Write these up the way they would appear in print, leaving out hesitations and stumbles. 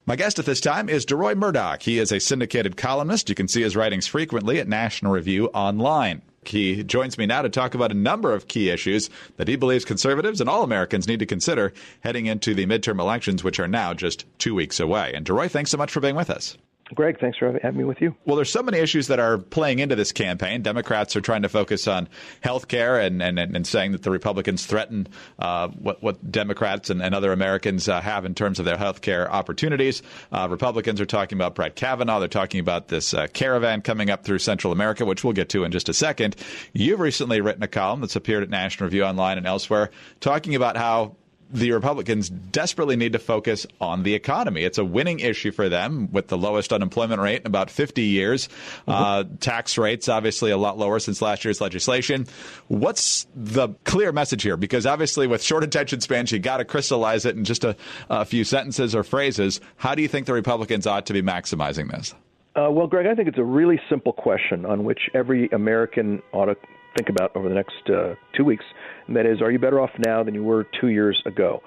My guest at this time is Deroy Murdock. He is a syndicated columnist. You can see his writings frequently at National Review Online. He joins me now to talk about a number of key issues that he believes conservatives and all Americans need to consider heading into the midterm elections, which are now just 2 weeks away. And Deroy, thanks so much for being with us. Greg, thanks for having me with you. Well, there's so many issues that are playing into this campaign. Democrats are trying to focus on health care and saying that the Republicans threaten what Democrats and other Americans have in terms of their health care opportunities. Republicans are talking about Brett Kavanaugh. They're talking about this caravan coming up through Central America, which we'll get to in just a second. You've recently written a column that's appeared at National Review Online and elsewhere talking about how the Republicans desperately need to focus on the economy. It's a winning issue for them with the lowest unemployment rate in about 50 years. Tax rates, obviously, a lot lower since last year's legislation. What's the clear message here? Because obviously with short attention spans, you got to crystallize it in just a few sentences or phrases. How do you think the Republicans ought to be maximizing this? Well, Greg, I think it's a really simple question on which every American ought to think about over the next 2 weeks, and that is, are you better off now than you were 2 years ago?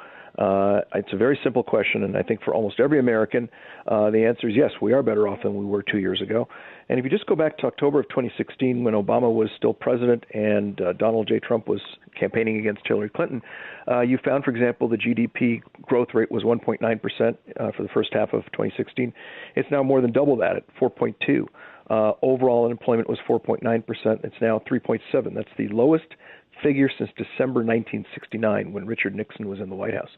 It's a very simple question, and I think for almost every American, the answer is yes, we are better off than we were 2 years ago. And if you just go back to October of 2016, when Obama was still president and Donald J. Trump was campaigning against Hillary Clinton, you found, for example, the GDP growth rate was 1.9% for the first half of 2016. It's now more than double that at 4.2%. Overall unemployment was 4.9%. It's now 3.7%. That's the lowest figure since December 1969 when Richard Nixon was in the White House.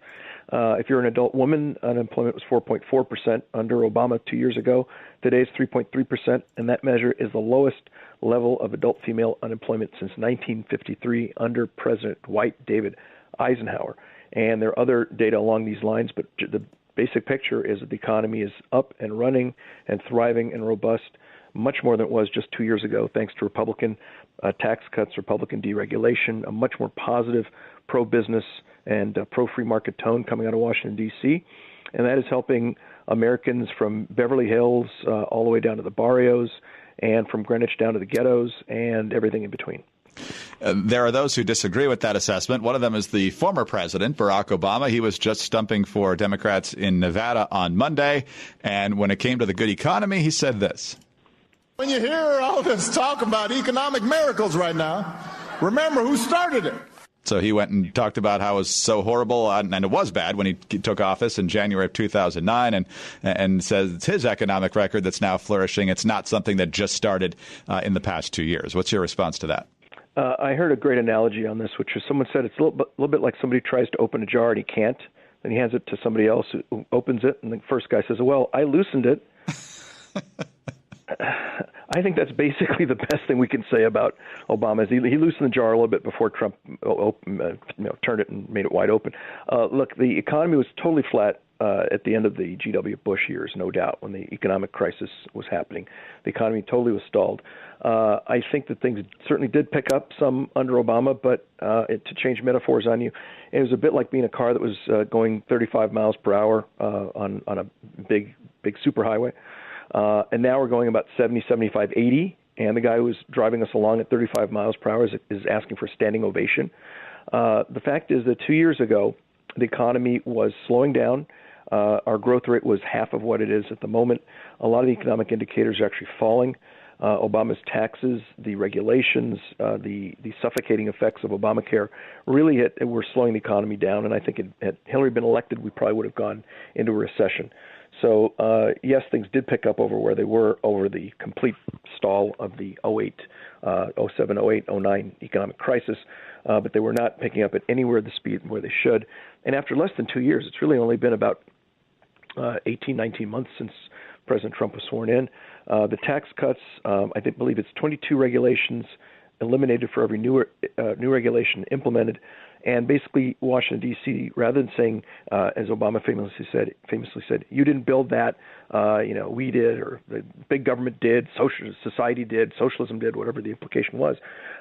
If you're an adult woman, unemployment was 4.4% under Obama 2 years ago. Today it's 3.3%, and that measure is the lowest level of adult female unemployment since 1953 under President Dwight David Eisenhower. And there are other data along these lines, but the basic picture is that the economy is up and running and thriving and robust, much more than it was just 2 years ago, thanks to Republican tax cuts, Republican deregulation, a much more positive pro-business and pro-free market tone coming out of Washington, D.C., and that is helping Americans from Beverly Hills all the way down to the barrios and from Greenwich down to the ghettos and everything in between. There are those who disagree with that assessment. One of them is the former president, Barack Obama. He was just stumping for Democrats in Nevada on Monday, and when it came to the good economy, he said this. When you hear all this talk about economic miracles right now, remember who started it. So he went and talked about how it was so horrible, and it was bad when he took office in January of 2009, and says it's his economic record that's now flourishing. It's not something that just started in the past 2 years. What's your response to that? I heard a great analogy on this, which is someone said it's a little bit like somebody tries to open a jar and he can't. Then he hands it to somebody else who opens it, and the first guy says, well, I loosened it. I think that's basically the best thing we can say about Obama. Is he loosened the jar a little bit before Trump turned it and made it wide open. Look, the economy was totally flat at the end of the G.W. Bush years, no doubt, when the economic crisis was happening. The economy totally was stalled. I think that things certainly did pick up some under Obama, but to change metaphors on you, it was a bit like being a car that was going 35 miles per hour on a big superhighway. And now we're going about 70, 75, 80, and the guy who was driving us along at 35 miles per hour is asking for a standing ovation. The fact is that 2 years ago, the economy was slowing down. Our growth rate was half of what it is at the moment. A lot of the economic indicators are actually falling. Obama's taxes, the regulations, the suffocating effects of Obamacare really were slowing the economy down, and I think had Hillary been elected, we probably would have gone into a recession. So, yes, things did pick up over where they were over the complete stall of the 07, 08, 09 economic crisis, but they were not picking up at anywhere the speed where they should. And after less than 2 years, it's really only been about 18, 19 months since President Trump was sworn in. The tax cuts, I believe it's 22 regulations eliminated for every new regulation implemented. And basically, Washington, D.C., rather than saying, as Obama famously said, you didn't build that, we did, or the big government did, society did, socialism did, whatever the implication was.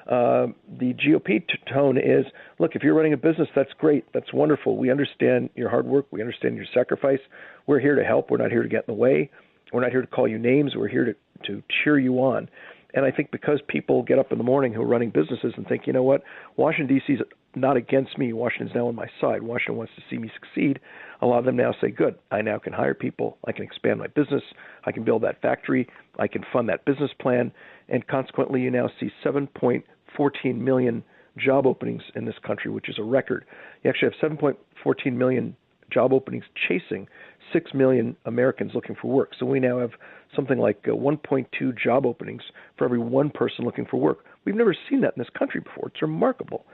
The GOP tone is, look, if you're running a business, that's great. That's wonderful. We understand your hard work. We understand your sacrifice. We're here to help. We're not here to get in the way. We're not here to call you names. We're here to cheer you on. And I think because people get up in the morning who are running businesses and think, you know what, Washington, D.C. is not against me. Washington's now on my side. Washington wants to see me succeed. A lot of them now say, good, I now can hire people. I can expand my business. I can build that factory. I can fund that business plan. And consequently, you now see 7.14 million job openings in this country, which is a record. You actually have 7.14 million job openings chasing 6 million Americans looking for work. So we now have something like 1.2 job openings for every one person looking for work. We've never seen that in this country before. It's remarkable.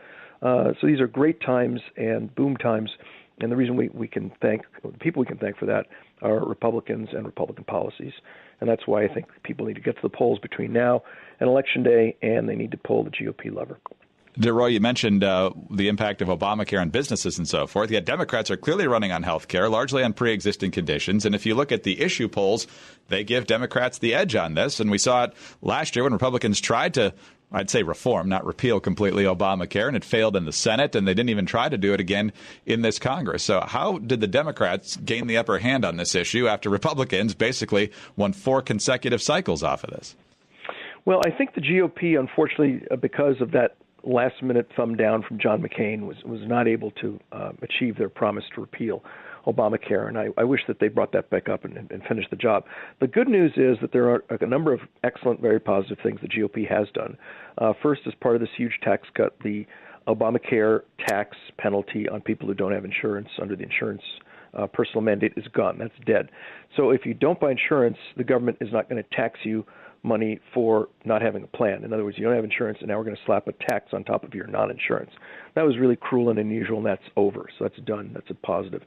So these are great times and boom times. And the reason we can thank, the people we can thank for that are Republicans and Republican policies. And that's why I think people need to get to the polls between now and Election Day, and they need to pull the GOP lever. Deroy, you mentioned the impact of Obamacare on businesses and so forth. Yet Democrats are clearly running on health care, largely on pre-existing conditions. And if you look at the issue polls, they give Democrats the edge on this. And we saw it last year when Republicans tried to, I'd say, reform, not repeal completely Obamacare, and it failed in the Senate, and they didn't even try to do it again in this Congress. So how did the Democrats gain the upper hand on this issue after Republicans basically won 4 consecutive cycles off of this? Well, I think the GOP, unfortunately, because of that last-minute thumb down from John McCain, was not able to achieve their promise to repeal Obamacare, and I wish that they brought that back up and finished the job. The good news is that there are a number of excellent, very positive things the GOP has done. First, as part of this huge tax cut, the Obamacare tax penalty on people who don't have insurance under the insurance personal mandate is gone. That's dead. So if you don't buy insurance, the government is not going to tax you money for not having a plan. In other words, you don't have insurance, and now we're going to slap a tax on top of your non-insurance. That was really cruel and unusual, and that's over. So that's done. That's a positive.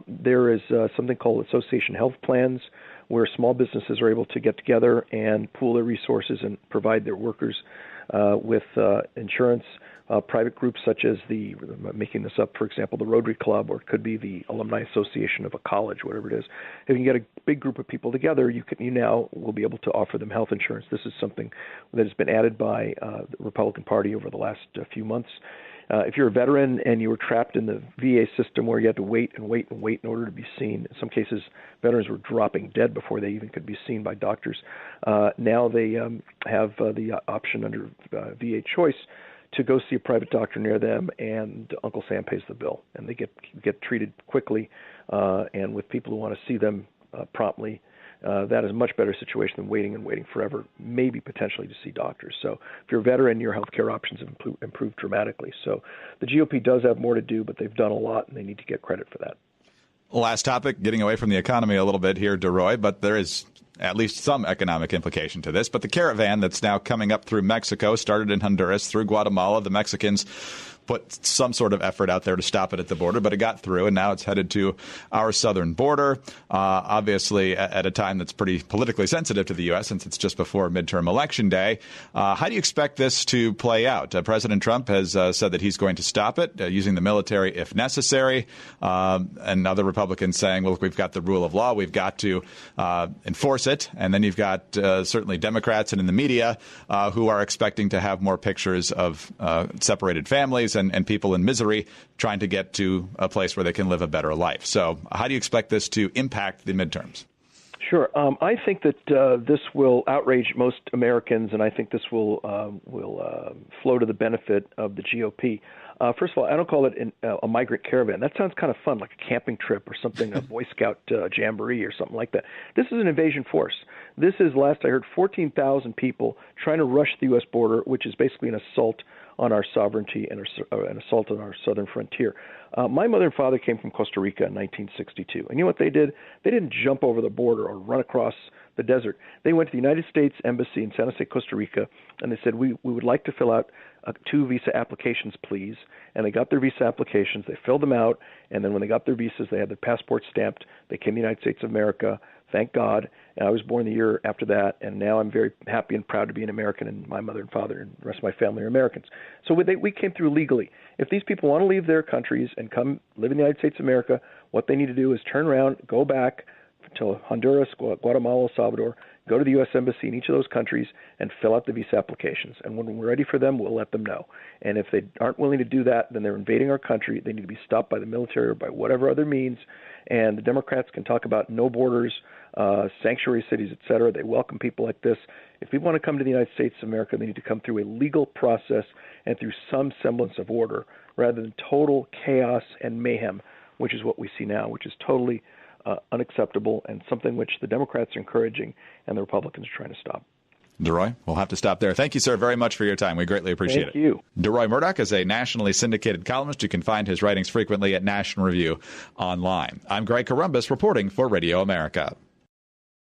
There is something called association health plans, where small businesses are able to get together and pool their resources and provide their workers with insurance. Private groups such as making this up, for example, the Rotary Club, or it could be the Alumni Association of a college, whatever it is. If you get a big group of people together, you now will be able to offer them health insurance. This is something that has been added by the Republican Party over the last few months. If you're a veteran and you were trapped in the VA system where you had to wait and wait and wait in order to be seen, in some cases veterans were dropping dead before they even could be seen by doctors. Now they have the option under VA Choice to go see a private doctor near them, and Uncle Sam pays the bill, and they get treated quickly, and with people who want to see them promptly. That is a much better situation than waiting forever, maybe potentially to see doctors. So if you're a veteran, your health care options have improved dramatically. So the GOP does have more to do, but they've done a lot, and they need to get credit for that. Last topic, getting away from the economy a little bit here, Deroy, but there is at least some economic implication to this. But the caravan that's now coming up through Mexico, started in Honduras, through Guatemala, the Mexicans put some sort of effort out there to stop it at the border, but it got through, and now it's headed to our southern border, obviously at a time that's pretty politically sensitive to the U.S. since it's just before midterm election day. How do you expect this to play out? President Trump has said that he's going to stop it, using the military if necessary, and other Republicans saying, well, look, we've got the rule of law, we've got to enforce it. And then you've got certainly Democrats and in the media who are expecting to have more pictures of separated families and people in misery trying to get to a place where they can live a better life. So how do you expect this to impact the midterms? Sure. I think that this will outrage most Americans, and I think this will flow to the benefit of the GOP. First of all, I don't call it a migrant caravan. That sounds kind of fun, like a camping trip or something, a Boy Scout jamboree or something like that. This is an invasion force. This is, last I heard, 14,000 people trying to rush the U.S. border, which is basically an assault on our sovereignty and an assault on our southern frontier. My mother and father came from Costa Rica in 1962. And you know what they did? They didn't jump over the border or run across the desert. They went to the United States Embassy in San Jose, Costa Rica, and they said, we would like to fill out 2 visa applications, please. And they got their visa applications. They filled them out. And then when they got their visas, they had their passports stamped. They came to the United States of America. Thank God. And I was born the year after that, and now I'm very happy and proud to be an American, and my mother and father and the rest of my family are Americans. So we came through legally. If these people want to leave their countries and come live in the United States of America, what they need to do is turn around, go back to Honduras, Guatemala, El Salvador, go to the U.S. Embassy in each of those countries and fill out the visa applications. And when we're ready for them, we'll let them know. And if they aren't willing to do that, then they're invading our country. They need to be stopped by the military or by whatever other means. And the Democrats can talk about no borders, sanctuary cities, et cetera. They welcome people like this. If people want to come to the United States of America, they need to come through a legal process and through some semblance of order rather than total chaos and mayhem, which is what we see now, which is totally unacceptable and something which the Democrats are encouraging and the Republicans are trying to stop. Deroy, we'll have to stop there. Thank you, sir, very much for your time. We greatly appreciate it. Thank you. Deroy Murdock is a nationally syndicated columnist. You can find his writings frequently at National Review online. I'm Greg Corombos reporting for Radio America.